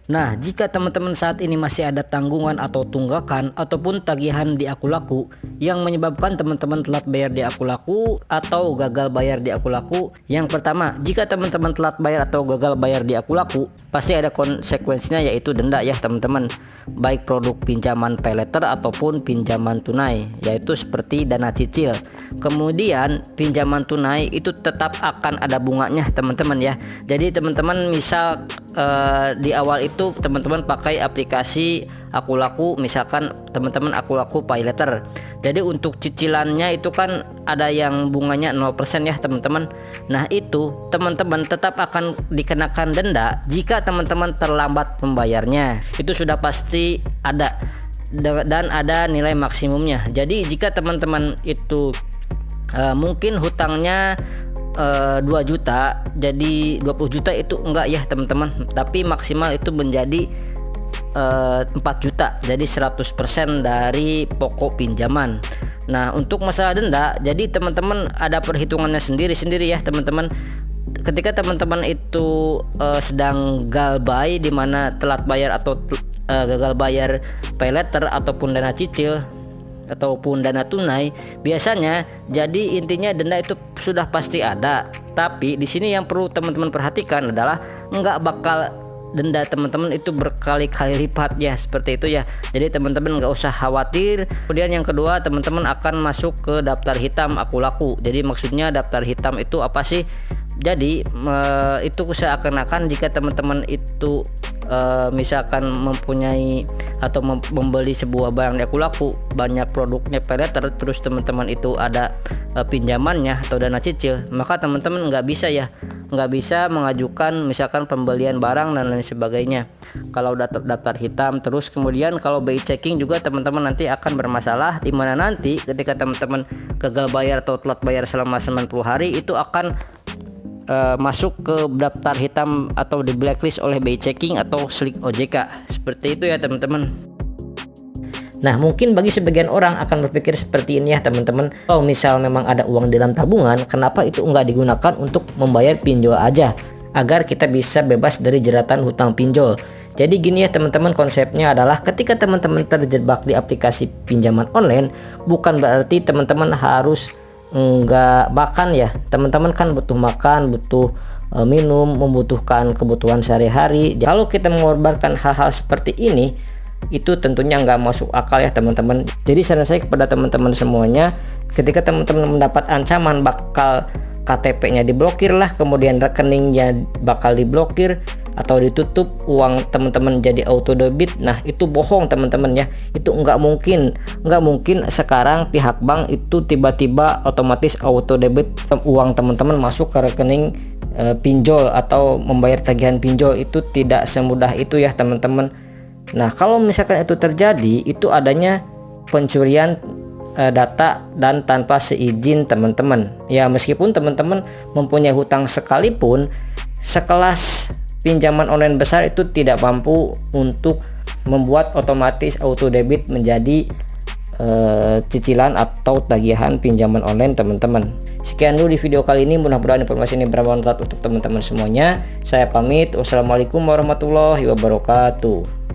Nah, jika teman-teman saat ini masih ada tanggungan atau tunggakan ataupun tagihan di Akulaku yang menyebabkan teman-teman telat bayar di Akulaku atau gagal bayar di Akulaku, yang pertama, jika teman-teman telat bayar atau gagal bayar di Akulaku, pasti ada konsekuensinya, yaitu denda ya teman-teman, baik produk pinjaman paylater ataupun pinjaman tunai, yaitu seperti dana cicil. Kemudian pinjaman tunai itu tetap akan ada bunganya teman-teman ya. Jadi teman-teman misal di awal itu teman-teman pakai aplikasi Akulaku, misalkan teman-teman Akulaku paylater, jadi untuk cicilannya itu kan ada yang bunganya 0% ya teman-teman. Nah itu teman-teman tetap akan dikenakan denda jika teman-teman terlambat membayarnya, itu sudah pasti ada dan ada nilai maksimumnya. Jadi jika teman-teman itu mungkin hutangnya 2 juta, jadi 20 juta itu enggak ya teman-teman, tapi maksimal itu menjadi 4 juta, jadi 100% dari pokok pinjaman. Nah untuk masalah denda, jadi teman-teman ada perhitungannya sendiri-sendiri ya teman-teman. Ketika teman-teman itu sedang galbay, dimana telat bayar atau gagal bayar paylater ataupun dana cicil ataupun dana tunai, biasanya jadi intinya denda itu sudah pasti ada. Tapi di sini yang perlu teman-teman perhatikan adalah nggak bakal denda teman-teman itu berkali-kali lipat ya, seperti itu ya. Jadi teman-teman nggak usah khawatir. Kemudian yang kedua, teman-teman akan masuk ke daftar hitam Akulaku. Jadi maksudnya daftar hitam itu apa sih? Jadi itu seakan-akan jika teman-teman itu misalkan mempunyai atau membeli sebuah barang di Akulaku, banyak produknya paylater, terus teman-teman itu ada pinjamannya atau dana cicil, maka teman-teman nggak bisa mengajukan misalkan pembelian barang dan lain sebagainya kalau daftar hitam. Terus kemudian kalau BI checking juga teman-teman nanti akan bermasalah, dimana nanti ketika teman-teman gagal bayar atau telat bayar selama 90 hari itu akan masuk ke daftar hitam atau di blacklist oleh BI checking atau slik OJK, seperti itu ya teman-teman. Nah mungkin bagi sebagian orang akan berpikir seperti ini ya teman-teman, kalau misal memang ada uang dalam tabungan, kenapa itu enggak digunakan untuk membayar pinjol aja agar kita bisa bebas dari jeratan hutang pinjol. Jadi gini ya teman-teman, konsepnya adalah ketika teman-teman terjebak di aplikasi pinjaman online, bukan berarti teman-teman harus enggak makan ya. Teman-teman kan butuh makan, butuh minum, membutuhkan kebutuhan sehari-hari. Kalau kita mengorbankan hal-hal seperti ini, itu tentunya nggak masuk akal ya teman-teman. Jadi saran saya kepada teman-teman semuanya, ketika teman-teman mendapat ancaman bakal KTP-nya diblokir lah, kemudian rekeningnya bakal diblokir atau ditutup, uang teman-teman jadi auto debit, nah itu bohong teman-teman ya. Itu nggak mungkin sekarang pihak bank itu tiba-tiba otomatis auto debit uang teman-teman masuk ke rekening pinjol atau membayar tagihan pinjol. Itu tidak semudah itu ya teman-teman. Nah kalau misalkan itu terjadi, itu adanya pencurian data dan tanpa seizin teman-teman ya. Meskipun teman-teman mempunyai hutang sekalipun, sekelas pinjaman online besar itu tidak mampu untuk membuat otomatis auto debit menjadi cicilan atau tagihan pinjaman online teman-teman. Sekian dulu di video kali ini, mudah-mudahan informasi ini bermanfaat untuk teman-teman semuanya. Saya pamit, wassalamualaikum warahmatullahi wabarakatuh.